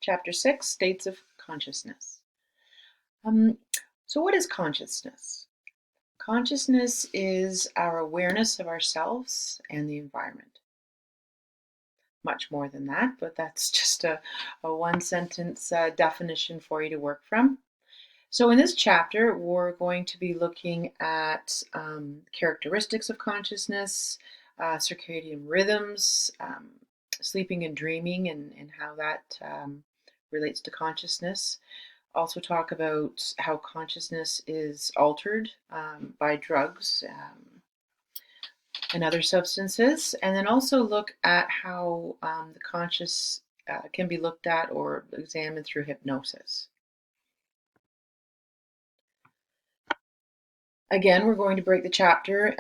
Chapter 6, States of Consciousness. So what is consciousness? Consciousness is our awareness of ourselves and the environment. Much more than that, but that's just a one-sentence definition for you to work from. So in this chapter, we're going to be looking at characteristics of consciousness, circadian rhythms, sleeping and dreaming, and how that relates to consciousness. Also talk about how consciousness is altered by drugs and other substances, and then also look at how the conscious can be looked at or examined through hypnosis. Again, we're going to break the chapter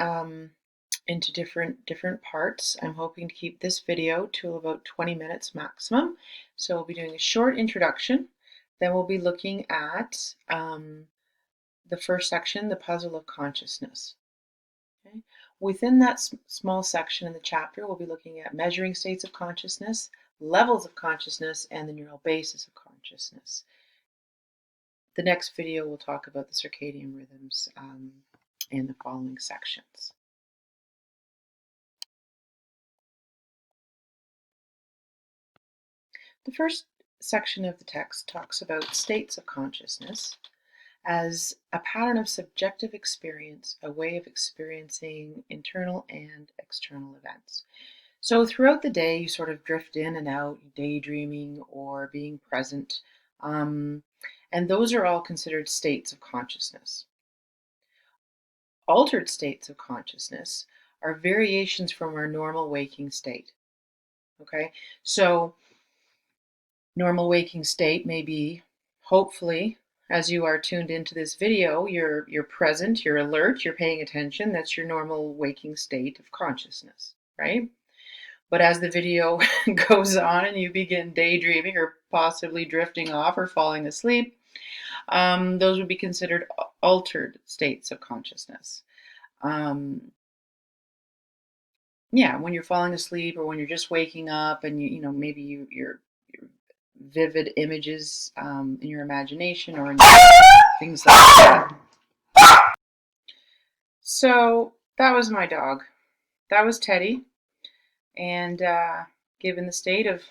into different parts. I'm hoping to keep this video to about 20 minutes maximum. So we'll be doing a short introduction. Then we'll be looking at the first section, the puzzle of consciousness. Okay? Within that small section in the chapter, we'll be looking at measuring states of consciousness, levels of consciousness, and the neural basis of consciousness. The next video will talk about the circadian rhythms in the following sections. The first section of the text talks about states of consciousness as a pattern of subjective experience, a way of experiencing internal and external events. So throughout the day, you sort of drift in and out, daydreaming or being present. And those are all considered states of consciousness. Altered states of consciousness are variations from our normal waking state. Okay, so normal waking state may be, hopefully, as you are tuned into this video, you're present, you're alert, you're paying attention. That's your normal waking state of consciousness, right? But as the video goes on and you begin daydreaming or possibly drifting off or falling asleep, those would be considered altered states of consciousness. Yeah, when you're falling asleep or when you're just waking up and maybe you're vivid images in your imagination or in things like that. So that was my dog. That was Teddy. And given the state of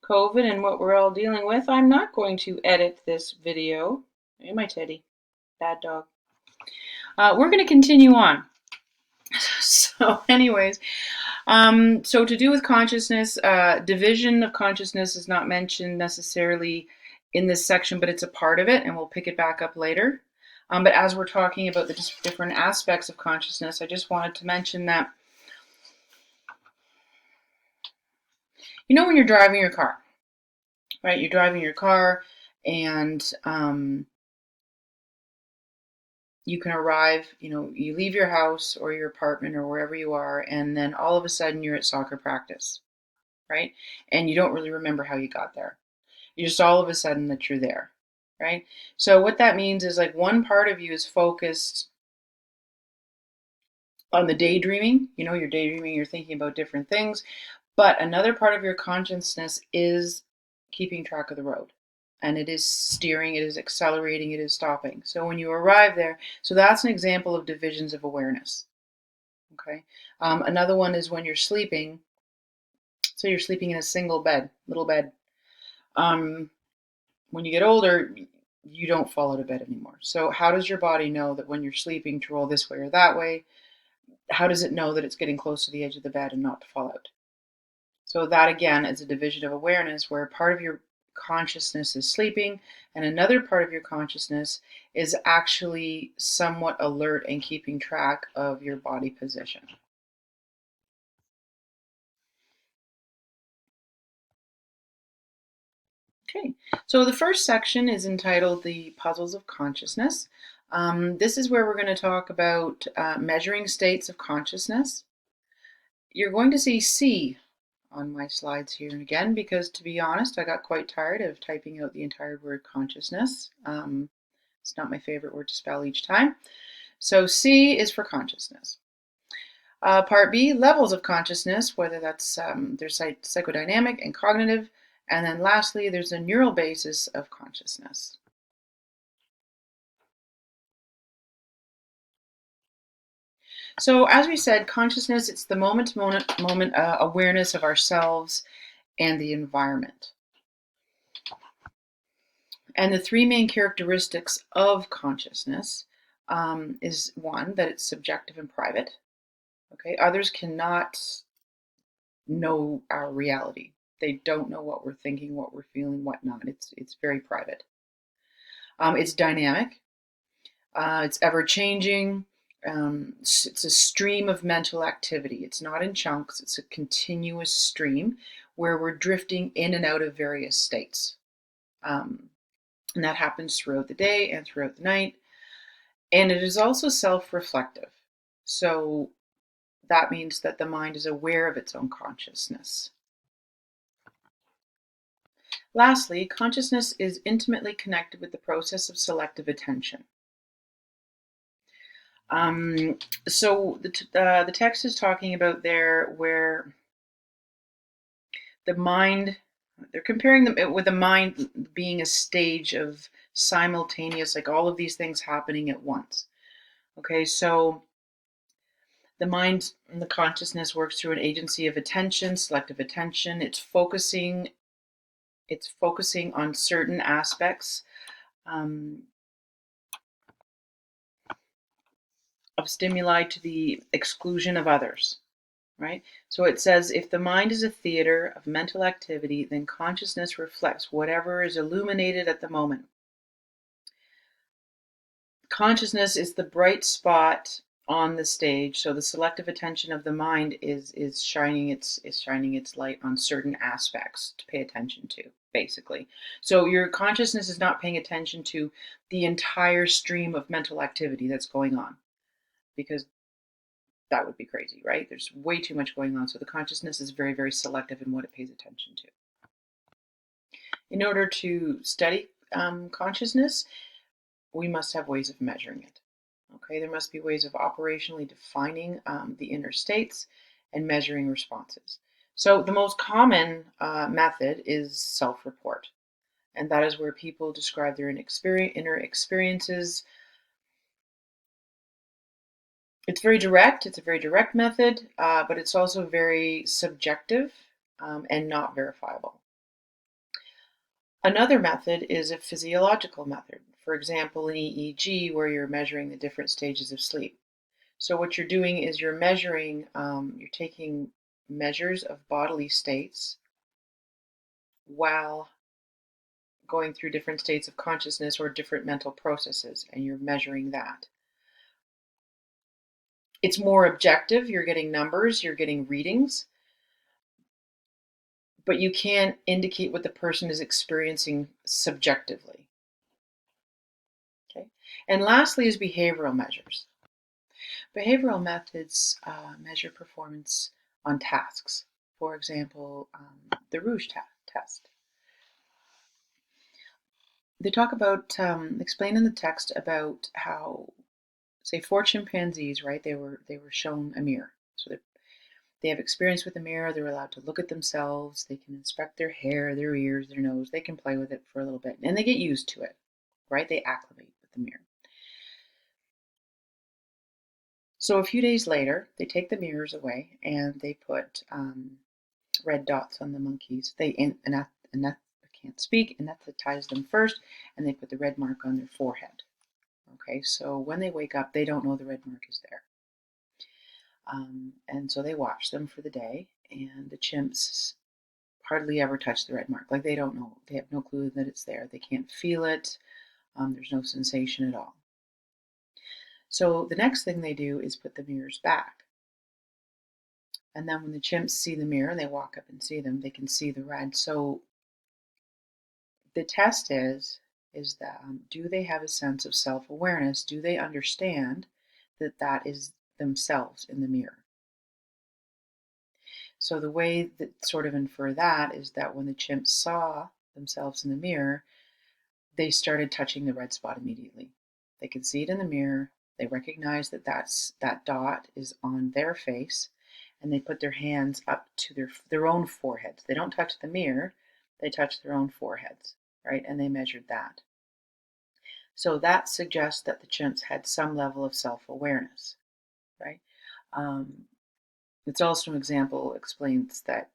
COVID and what we're all dealing with, I'm not going to edit this video. Hey, my Teddy. Bad dog. We're going to continue on. So anyways, so to do with consciousness, division of consciousness is not mentioned necessarily in this section, but it's a part of it, and we'll pick it back up later. But as we're talking about the different aspects of consciousness, I just wanted to mention that, when you're driving your car, right? You're driving your car and you can arrive, you leave your house or your apartment or wherever you are, and then all of a sudden you're at soccer practice, right? And you don't really remember how you got there. You just all of a sudden that you're there, right? So what that means is like one part of you is focused on the daydreaming. You're daydreaming, you're thinking about different things, but another part of your consciousness is keeping track of the road. And it is steering, it is accelerating, it is stopping. So when you arrive there, so that's an example of divisions of awareness. Okay. Another one is when you're sleeping. So you're sleeping in a single bed, little bed. When you get older, you don't fall out of bed anymore. So how does your body know that when you're sleeping to roll this way or that way? How does it know that it's getting close to the edge of the bed and not to fall out? So that again is a division of awareness where part of your consciousness is sleeping and another part of your consciousness is actually somewhat alert and keeping track of your body position. Okay, so the first section is entitled The Puzzles of Consciousness. This is where we're going to talk about measuring states of consciousness. You're going to see C on my slides here and again because, to be honest, I got quite tired of typing out the entire word consciousness. It's not my favorite word to spell each time. So C is for consciousness. Part B, levels of consciousness, whether that's there's psychodynamic and cognitive, And then lastly, there's a neural basis of consciousness. So as we said, consciousness, it's the moment awareness of ourselves and the environment. And the three main characteristics of consciousness is one, that it's subjective and private. Okay, others cannot know our reality. They don't know what we're thinking, what we're feeling, whatnot. It's very private. It's dynamic. It's ever changing. It's a stream of mental activity. It's not in chunks. It's a continuous stream where we're drifting in and out of various states. And that happens throughout the day and throughout the night. And it is also self-reflective. So that means that the mind is aware of its own consciousness. Lastly, consciousness is intimately connected with the process of selective attention. So the text is talking about there where the mind, they're comparing them with the mind being a stage of simultaneous, like all of these things happening at once. Okay, so the mind and the consciousness works through an agency of attention, selective attention. It's focusing on certain aspects of stimuli to the exclusion of others, right? So it says, if the mind is a theater of mental activity, then consciousness reflects whatever is illuminated at the moment. Consciousness is the bright spot on the stage, so the selective attention of the mind is shining its light on certain aspects to pay attention to, basically. So your consciousness is not paying attention to the entire stream of mental activity that's going on, because that would be crazy, right? There's way too much going on. So the consciousness is very, very selective in what it pays attention to. In order to study consciousness, we must have ways of measuring it. Okay, there must be ways of operationally defining the inner states and measuring responses. So the most common method is self-report. And that is where people describe their inner experiences. It's very direct. It's a very direct method, but it's also very subjective and not verifiable. Another method is a physiological method. For example, an EEG, where you're measuring the different stages of sleep. So what you're doing is you're measuring, you're taking measures of bodily states while going through different states of consciousness or different mental processes, and you're measuring that. It's more objective. You're getting numbers, you're getting readings, but you can't indicate what the person is experiencing subjectively. Okay. And lastly is behavioral measures. Behavioral methods measure performance on tasks. For example, the Rouge test. They talk about, explain in the text about how, say, 4 chimpanzees, right? They were shown a mirror. So they have experience with the mirror. They're allowed to look at themselves. They can inspect their hair, their ears, their nose. They can play with it for a little bit, and they get used to it, right? They acclimate with the mirror. So a few days later, they take the mirrors away and they put red dots on the monkeys. They can't speak, anesthetize them first, and they put the red mark on their forehead. Okay, so when they wake up, they don't know the red mark is there. And so they watch them for the day, and the chimps hardly ever touch the red mark. Like, they don't know, they have no clue that it's there. They can't feel it. There's no sensation at all. So the next thing they do is put the mirrors back. And then when the chimps see the mirror, they walk up and see them, they can see the red. So the test is that do they have a sense of self-awareness? Do they understand that that is themselves in the mirror? So the way that sort of infer that is that when the chimps saw themselves in the mirror, they started touching the red spot immediately. They could see it in the mirror. They recognize that that dot is on their face, and they put their hands up to their own foreheads. They don't touch the mirror. They touched their own foreheads, right? And they measured that. So that suggests that the chimps had some level of self-awareness, right? Um, it's also an example explains that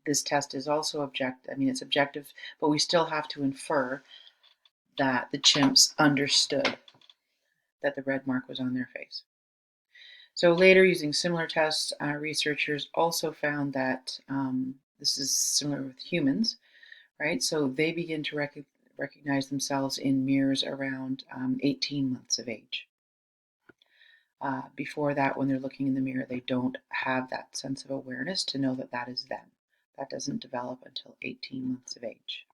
this test is also objective. I mean, it's objective, but we still have to infer that the chimps understood that the red mark was on their face. So later, using similar tests, researchers also found that this is similar with humans, right? So they begin to recognize themselves in mirrors around 18 months of age. Before that, when they're looking in the mirror, they don't have that sense of awareness to know that that is them. That doesn't develop until 18 months of age.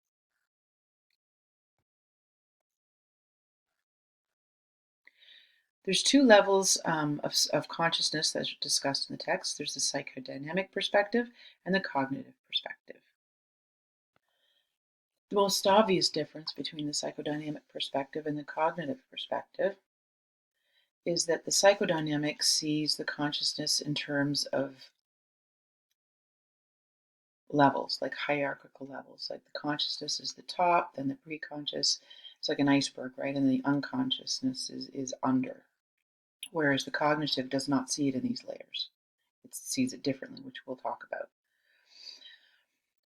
There's two levels of consciousness that's discussed in the text. There's the psychodynamic perspective and the cognitive perspective. The most obvious difference between the psychodynamic perspective and the cognitive perspective is that the psychodynamic sees the consciousness in terms of levels, like hierarchical levels. Like the consciousness is the top, then the preconscious. It's like an iceberg, right? And the unconsciousness is under. Whereas the cognitive does not see it in these layers. It sees it differently, which we'll talk about.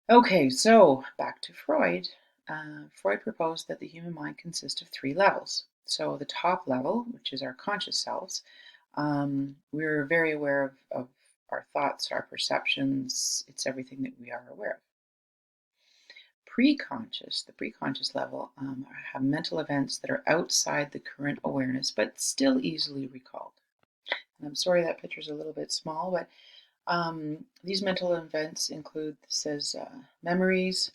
Okay, so back to Freud. Freud proposed that the human mind consists of three levels. So the top level, which is our conscious selves, we're very aware of our thoughts, our perceptions. It's everything that we are aware of. The preconscious level, have mental events that are outside the current awareness, but still easily recalled. And I'm sorry that picture's a little bit small, but these mental events include, says, memories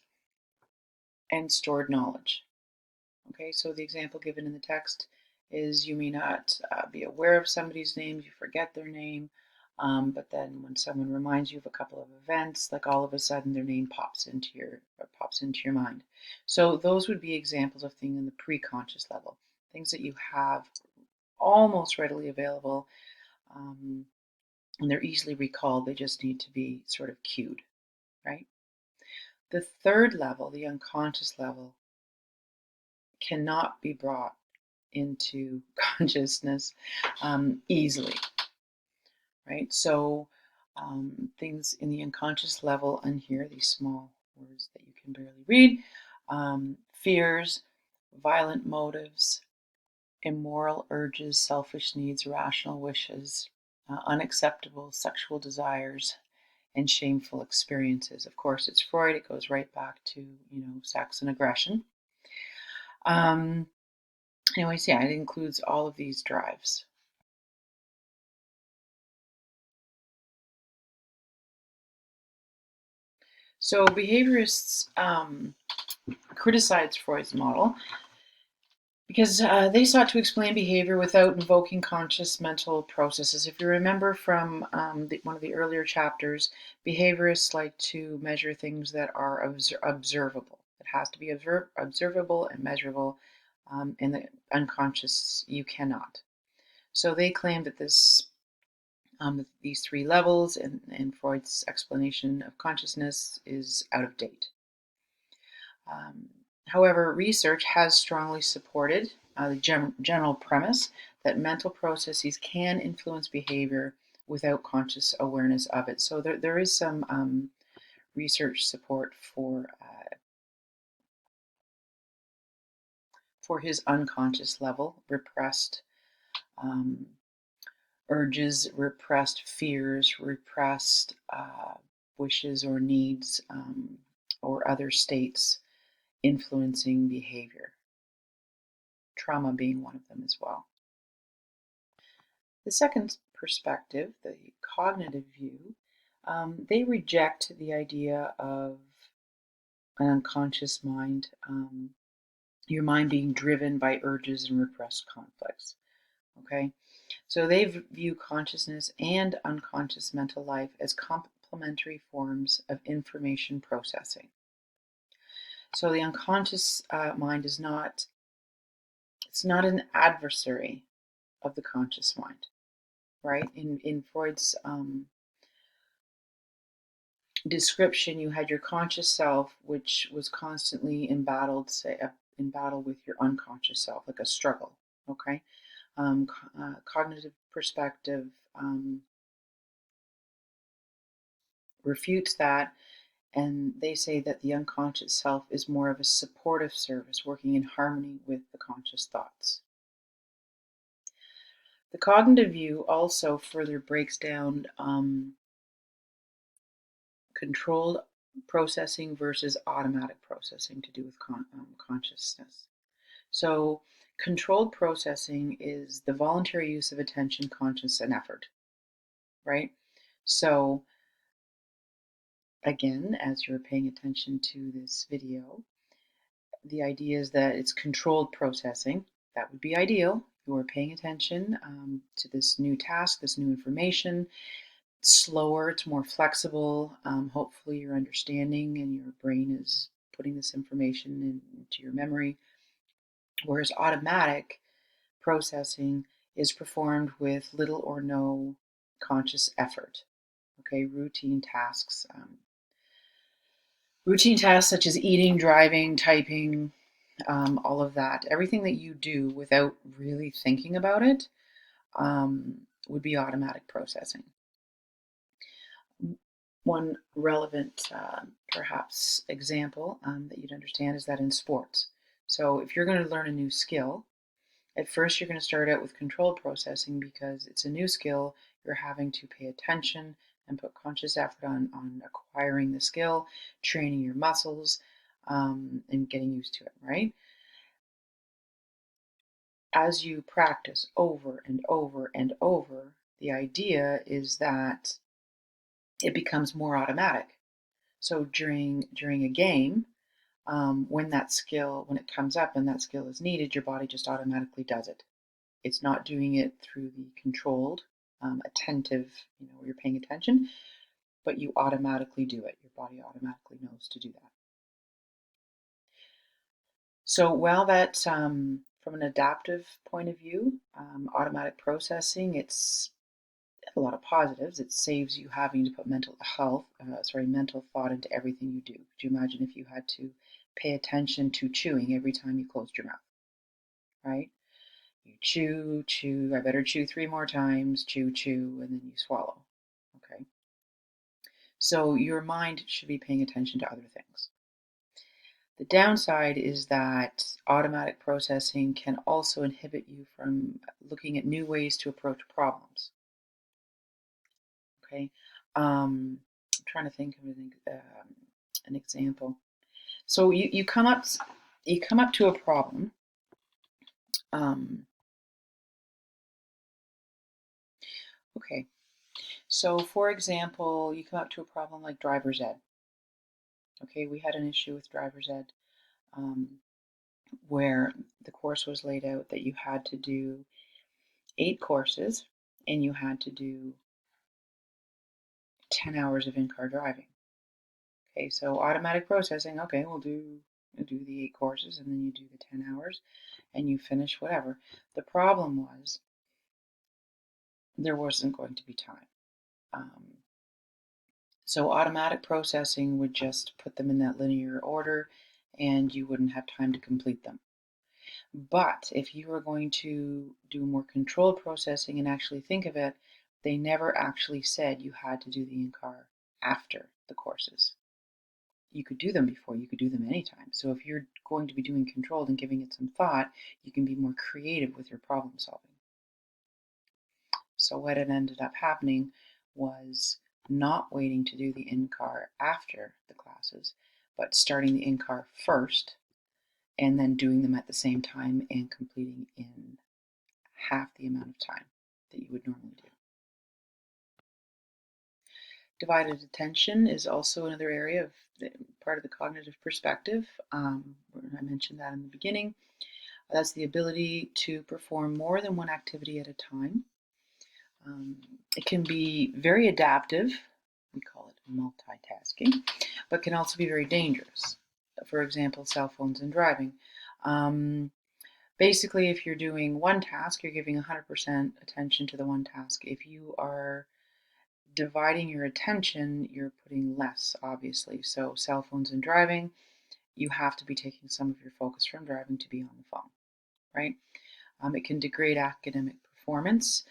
and stored knowledge. Okay, so the example given in the text is you may not be aware of somebody's name, you forget their name, but then when someone reminds you of a couple of events, like all of a sudden their name pops into your mind. So those would be examples of things in the preconscious level, things that you have almost readily available, and they're easily recalled. They just need to be sort of cued, right? The third level, the unconscious level, cannot be brought into consciousness easily, right? So things in the unconscious level and here, these small words that you can barely read, fears, violent motives, immoral urges, selfish needs, rational wishes, unacceptable sexual desires, and shameful experiences. Of course, it's Freud. It goes right back to, sex and aggression. Anyways, yeah, it includes all of these drives. So behaviorists criticized Freud's model because they sought to explain behavior without invoking conscious mental processes. If you remember from one of the earlier chapters, behaviorists like to measure things that are observable. It has to be observable and measurable. In the unconscious, you cannot. So they claim that these three levels in Freud's explanation of consciousness is out of date. However, research has strongly supported the general premise that mental processes can influence behavior without conscious awareness of it. So there is some research support for his unconscious level, repressed urges, repressed fears, repressed wishes or needs, or other states influencing behavior. Trauma being one of them as well. The second perspective, the cognitive view, they reject the idea of an unconscious mind, your mind being driven by urges and repressed conflicts. Okay, so they view consciousness and unconscious mental life as complementary forms of information processing. So the unconscious mind is not, it's not an adversary of the conscious mind, right? In Freud's description, you had your conscious self, which was constantly in battle, say, in battle with your unconscious self, like a struggle. Okay, cognitive perspective refutes that, and they say that the unconscious self is more of a supportive service, working in harmony with the conscious thoughts. The cognitive view also further breaks down controlled processing versus automatic processing to do with consciousness. So, controlled processing is the voluntary use of attention, conscience, and effort, right? So, again, as you're paying attention to this video, the idea is that it's controlled processing. That would be ideal. You are paying attention to this new task, this new information. It's slower, it's more flexible. Hopefully, you're understanding and your brain is putting this information into your memory. Whereas automatic processing is performed with little or no conscious effort. Okay, routine tasks such as eating, driving, typing, all of that, everything that you do without really thinking about it would be automatic processing. One relevant, perhaps, example that you'd understand is that in sports. So, if you're going to learn a new skill, at first you're going to start out with controlled processing because it's a new skill. You're having to pay attention and put conscious effort on acquiring the skill, training your muscles, and getting used to it, right? As you practice over and over and over, the idea is that it becomes more automatic. So during a game, when it comes up and that skill is needed, your body just automatically does it. It's not doing it through the controlled, attentive, where you're paying attention, but you automatically do it. Your body automatically knows to do that. So while that, from an adaptive point of view, automatic processing, it's a lot of positives. It saves you having to put mental thought into everything you do. Could you imagine if you had to pay attention to chewing every time you closed your mouth, right? You chew, chew, I better chew 3 more times, chew, chew, and then you swallow. Okay. So your mind should be paying attention to other things. The downside is that automatic processing can also inhibit you from looking at new ways to approach problems. Okay. I'm trying to think of an example. So you come up to a problem. Okay. So for example, you come up to a problem like driver's ed. Okay, we had an issue with driver's ed where the course was laid out that you had to do 8 courses and you had to do 10 hours of in-car driving. Okay, so automatic processing, okay, we'll do the 8 courses and then you do the 10 hours and you finish whatever. The problem was there wasn't going to be time. So automatic processing would just put them in that linear order and you wouldn't have time to complete them. But if you were going to do more controlled processing and actually think of it, they never actually said you had to do the in-car after the courses. You could do them before, you could do them anytime. So if you're going to be doing controlled and giving it some thought, you can be more creative with your problem solving. So what had ended up happening was not waiting to do the in-car after the classes, but starting the in-car first and then doing them at the same time and completing in half the amount of time that you would normally do. Divided attention is also another area of part of the cognitive perspective. I mentioned that in the beginning. That's the ability to perform more than one activity at a time. It can be very adaptive, we call it multitasking, but can also be very dangerous. For example, cell phones and driving. Basically, if you're doing one task, you're giving 100% attention to the one task. If you are dividing your attention, you're putting less, obviously. So cell phones and driving, you have to be taking some of your focus from driving to be on the phone, right? It can degrade academic performance.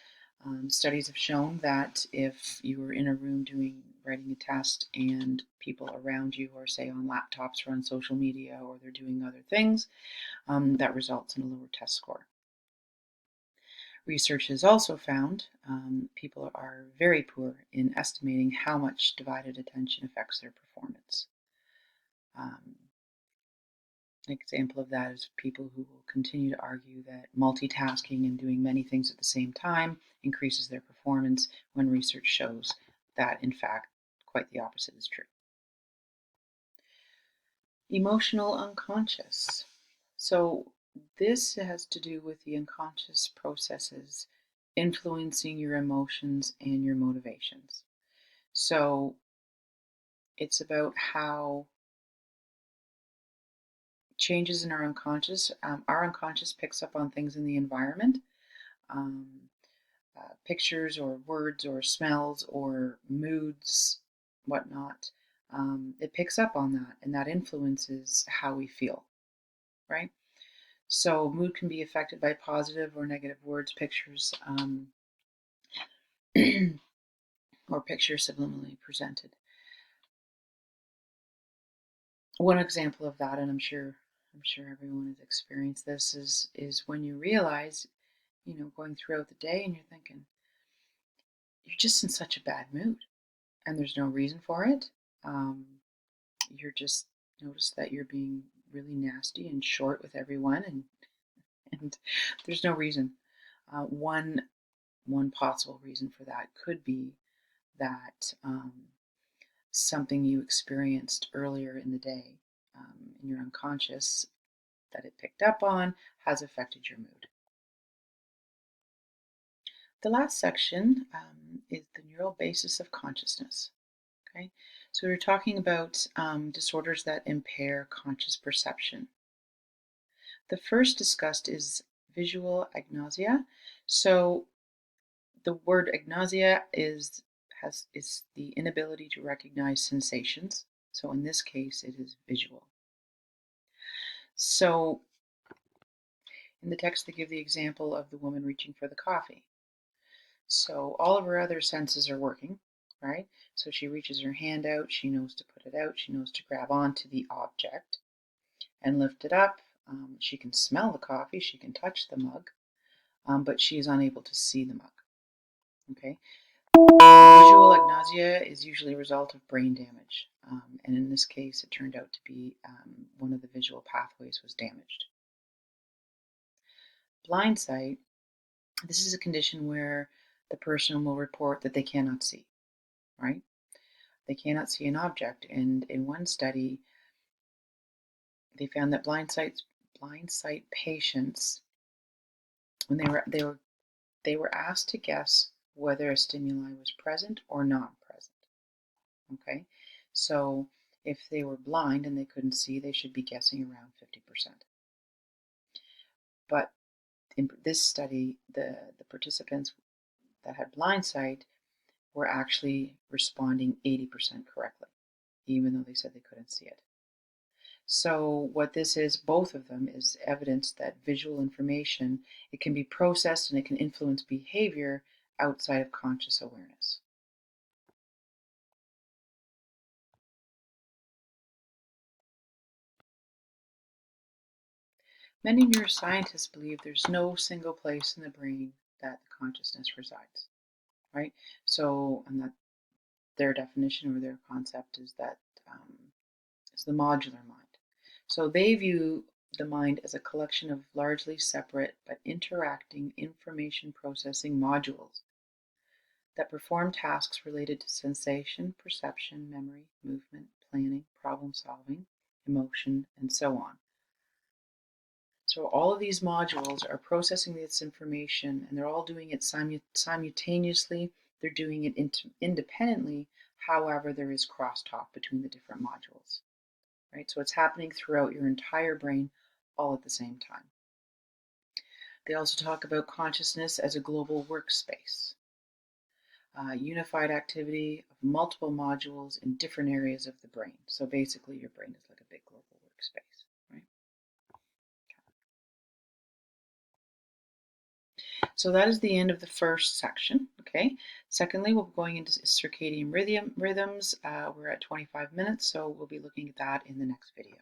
Studies have shown that if you are in a room writing a test and people around you are, say, on laptops or on social media or they're doing other things, that results in a lower test score. Research has also found people are very poor in estimating how much divided attention affects their performance. An example of that is people who will continue to argue that multitasking and doing many things at the same time increases their performance, when research shows that, in fact, quite the opposite is true. Emotional unconscious. So this has to do with the unconscious processes influencing your emotions and your motivations. So it's about how changes in our unconscious picks up on things in the environment, um, pictures or words or smells or moods, whatnot. It picks up on that, and that influences how we feel, right? So mood can be affected by positive or negative words, pictures, or pictures subliminally presented. One example of that, and I'm sure everyone has experienced this, is when you realize, going throughout the day and you're thinking, you're just in such a bad mood, and there's no reason for it. You're just notice that you're being really nasty and short with everyone, and there's no reason. One possible reason for that could be that something you experienced earlier in the day in your unconscious that it picked up on has affected your mood. The last section is the neural basis of consciousness. Okay, so we're talking about disorders that impair conscious perception. The first discussed is visual agnosia. So the word agnosia is the inability to recognize sensations. So in this case, it is visual. So in the text, they give the example of the woman reaching for the coffee. So all of her other senses are working, right? So she reaches her hand out, she knows to put it out, she knows to grab onto the object and lift it up. She can smell the coffee, she can touch the mug, but she is unable to see the mug. Okay. Visual agnosia is usually a result of brain damage, and in this case, it turned out to be one of the visual pathways was damaged. Blind sight. This is a condition where the person will report that they cannot see, right? They cannot see an object, and in one study, they found that blind sight patients, when they were asked to guess whether a stimuli was present or not present. Okay, so if they were blind and they couldn't see, they should be guessing around 50%. But in this study, the participants that had blind sight were actually responding 80% correctly, even though they said they couldn't see it. So what this is, both of them, is evidence that visual information, it can be processed and it can influence behavior outside of conscious awareness. Many neuroscientists believe there's no single place in the brain that the consciousness resides, right? So, and that their definition or their concept is that it's the modular mind. So they view the mind as a collection of largely separate but interacting information processing modules that perform tasks related to sensation, perception, memory, movement, planning, problem solving, emotion, and so on. So all of these modules are processing this information, and they're all doing it simultaneously. They're doing it independently. However, there is crosstalk between the different modules, right? So it's happening throughout your entire brain all at the same time. They also talk about consciousness as a global workspace. unified activity of multiple modules in different areas of the brain. So basically, your brain is like a big global workspace, right? So that is the end of the first section, okay? Secondly, we're going into circadian rhythms. We're at 25 minutes, so we'll be looking at that in the next video.